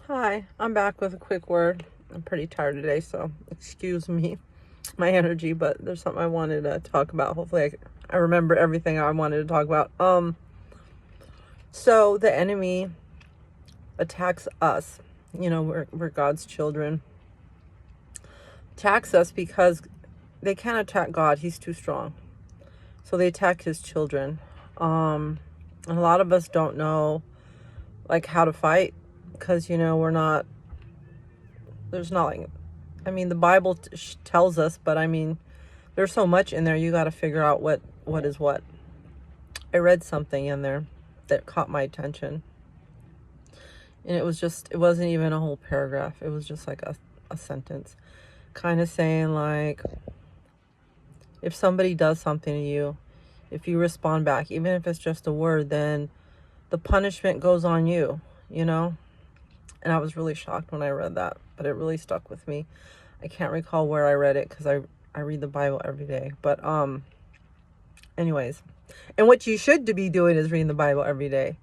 Hi, I'm back with a quick word. I'm pretty tired today, so excuse me, my energy, but there's something I wanted to talk about. Hopefully I remember everything I wanted to talk about. So the enemy attacks us. We're God's children. Attacks us because they can't attack God. He's too strong. So they attack his children. And a lot of us don't know like how to fight because we're not, there's not like, the Bible tells us, but there's so much in there. You got to figure out what is what. I read something in there that caught my attention, and it wasn't even a whole paragraph. It was just like a sentence, kind of saying like, if somebody does something to you, if you respond back, even if it's just a word, then the punishment goes on you, you know? And I was really shocked when I read that, but it really stuck with me. I can't recall where I read it because I read the Bible every day. But anyways, and what you should be doing is reading the Bible every day.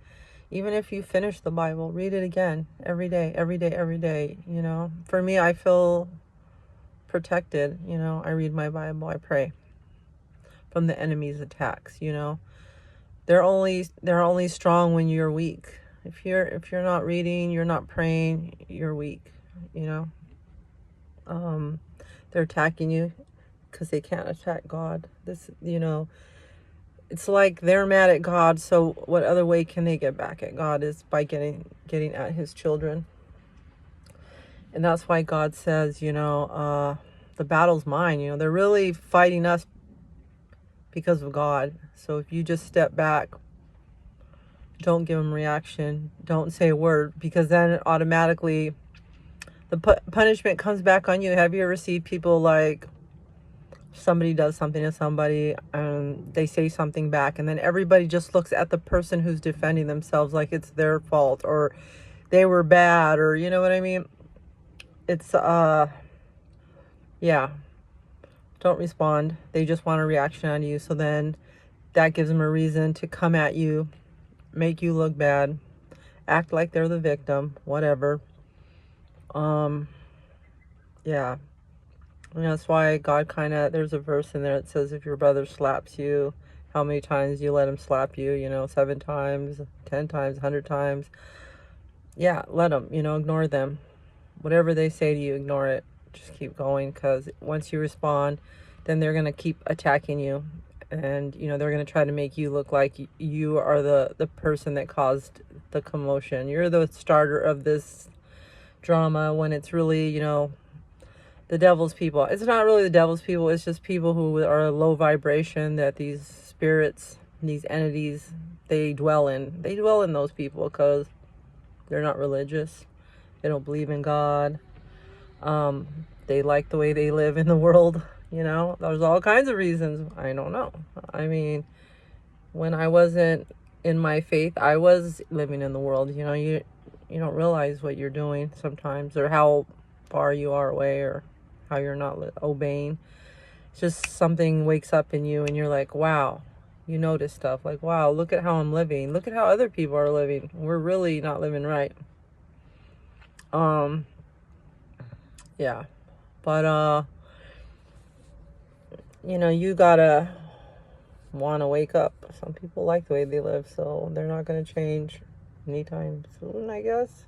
Even if you finish the Bible, read it again every day, every day, every day. For me, I feel protected. I read my Bible, I pray from the enemy's attacks. They're only strong when you're weak. If you're not reading, you're not praying, you're weak. you know they're attacking you because they can't attack God. It's like they're mad at God, so what other way can they get back at God is by getting at his children. And that's why God says, the battle's mine. They're really fighting us because of God. So if you just step back, don't give them reaction, don't say a word, because then automatically the punishment comes back on you. Have you ever seen people like somebody does something to somebody and they say something back, and then everybody just looks at the person who's defending themselves like it's their fault or they were bad, or you know what I mean? It's yeah, don't respond. They just want a reaction on you, so then that gives them a reason to come at you, make you look bad, act like they're the victim, whatever. Yeah. And that's why God there's a verse in there that says, if your brother slaps you, how many times you let him slap you? 7 times, 10 times, 100 times. Yeah, let them, ignore them. Whatever they say to you, ignore it. Just keep going, because once you respond, then they're going to keep attacking you. And, they're going to try to make you look like you are the person that caused the commotion. You're the starter of this drama, when it's really, the devil's people. It's not really the devil's people. It's just people who are low vibration, that these spirits, these entities, they dwell in. They dwell in those people because they're not religious. They don't believe in God. They like the way they live in the world. There's all kinds of reasons. I don't know. When I wasn't in my faith, I was living in the world. You don't realize what you're doing sometimes, or how far you are away, or how you're not obeying. It's just something wakes up in you and you're like, wow. You notice stuff like, wow, look at how I'm living. Look at how other people are living. We're really not living right. Yeah. But you gotta want to wake up. Some people like the way they live, so they're not going to change anytime soon, I guess.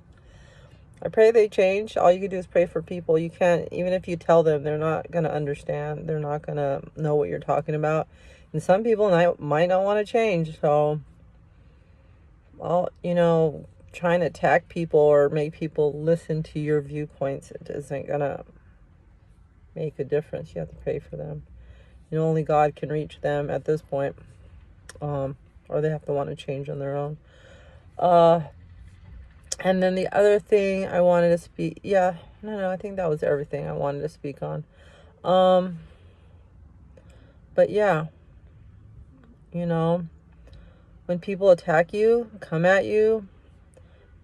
I pray they change. All you can do is pray for people. You can't, even if you tell them, they're not going to understand. They're not going to know what you're talking about. And some people might not want to change. So, well, trying to attack people or make people listen to your viewpoints, it isn't going to make a difference. You have to pray for them. Only God can reach them at this point. Or they have to want to change on their own. And then the other thing I wanted to speak, no, I think that was everything I wanted to speak on. But yeah, when people attack you, come at you,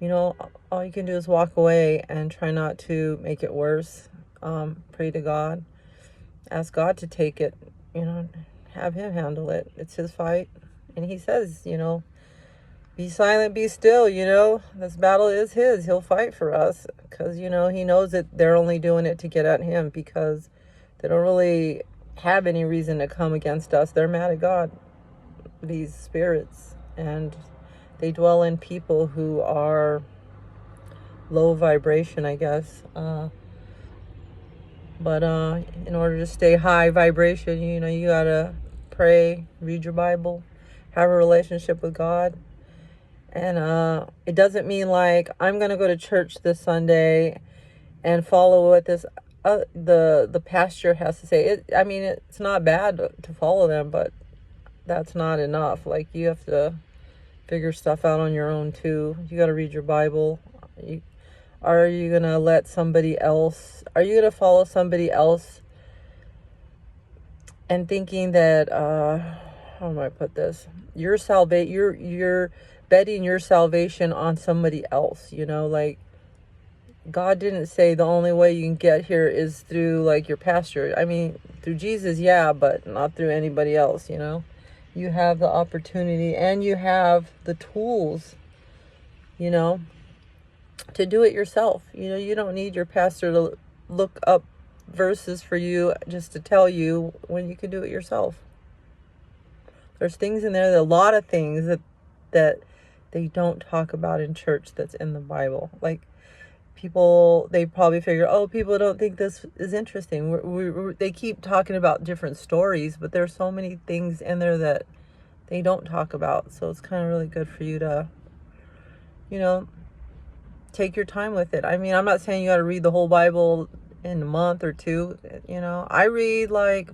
all you can do is walk away and try not to make it worse. Pray to God, ask God to take it, have him handle it. It's his fight. And he says, Be silent, be still, this battle is his. He'll fight for us because, he knows that they're only doing it to get at him, because they don't really have any reason to come against us. They're mad at God, these spirits, and they dwell in people who are low vibration, I guess. But in order to stay high vibration, you gotta pray, read your Bible, have a relationship with God. And it doesn't mean like I'm gonna go to church this Sunday and follow what this the pastor has to say. I mean, it's not bad to follow them, but that's not enough. Like, you have to figure stuff out on your own too. You got to read your Bible. Are you gonna let somebody else? Are you gonna follow somebody else and thinking that how do I put this? You're betting your salvation on somebody else. Like, God didn't say the only way you can get here is through like your pastor. I mean, through Jesus, yeah, but not through anybody else. You have the opportunity and you have the tools, to do it yourself. You don't need your pastor to look up verses for you just to tell you, when you can do it yourself. There's things in there, a lot of things that they don't talk about in church that's in the Bible. Like, people, they probably figure, oh, people don't think this is interesting. They keep talking about different stories, but there's so many things in there that they don't talk about. So it's kind of really good for you to, take your time with it. I mean, I'm not saying you got to read the whole Bible in a month or two. I read like,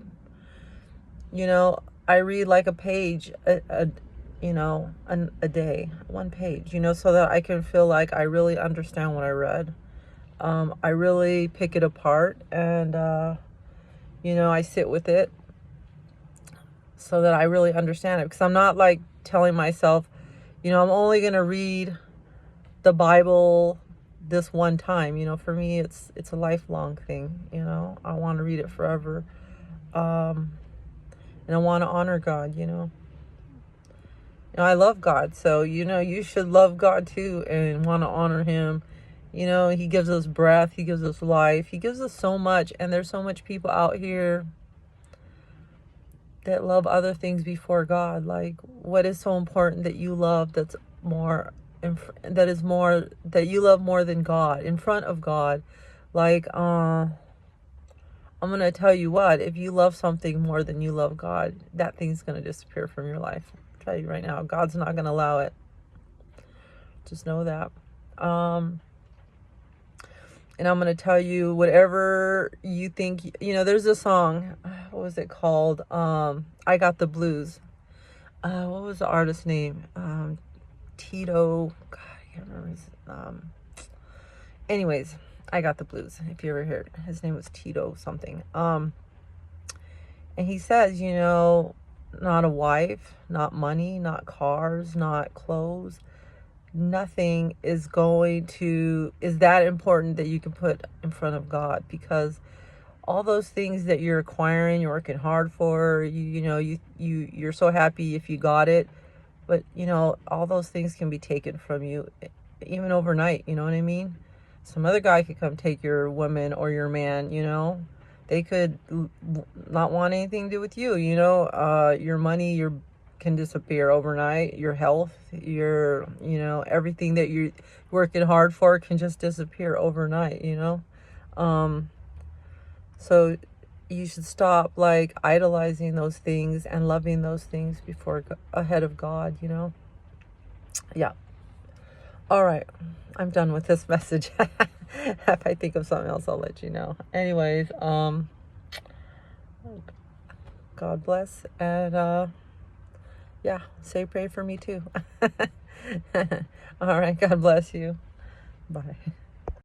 a page a day, one page, so that I can feel like I really understand what I read. I really pick it apart, and I sit with it so that I really understand it, because I'm not like telling myself, I'm only going to read the Bible this one time. For me, it's a lifelong thing. I want to read it forever. And I want to honor God. I love God, so you should love God too and want to honor him. He gives us breath, he gives us life, he gives us so much. And there's so much people out here that love other things before God. Like, what is so important that you love, that you love more than God, in front of God? Like, I'm gonna tell you what, if you love something more than you love God, that thing's gonna disappear from your life. I'll tell you right now, God's not gonna allow it. Just know that. And I'm gonna tell you, whatever you think, there's a song, what was it called? I Got the Blues. What was the artist's name? Tito, God, I can't remember his, anyways, I Got the Blues, if you ever heard. His name was Tito something. And he says, not a wife, not money, not cars, not clothes, nothing is that important that you can put in front of God, because all those things that you're acquiring, you're working hard for, you're so happy if you got it, but all those things can be taken from you, even overnight. You know what I mean? Some other guy could come take your woman or your man. They could not want anything to do with you. Your money, can disappear overnight. Your health, everything that you're working hard for can just disappear overnight. So you should stop like idolizing those things and loving those things ahead of God. Yeah. All right, I'm done with this message. If I think of something else, I'll let you know. Anyways, God bless, and yeah, pray for me too. All right, God bless you. Bye.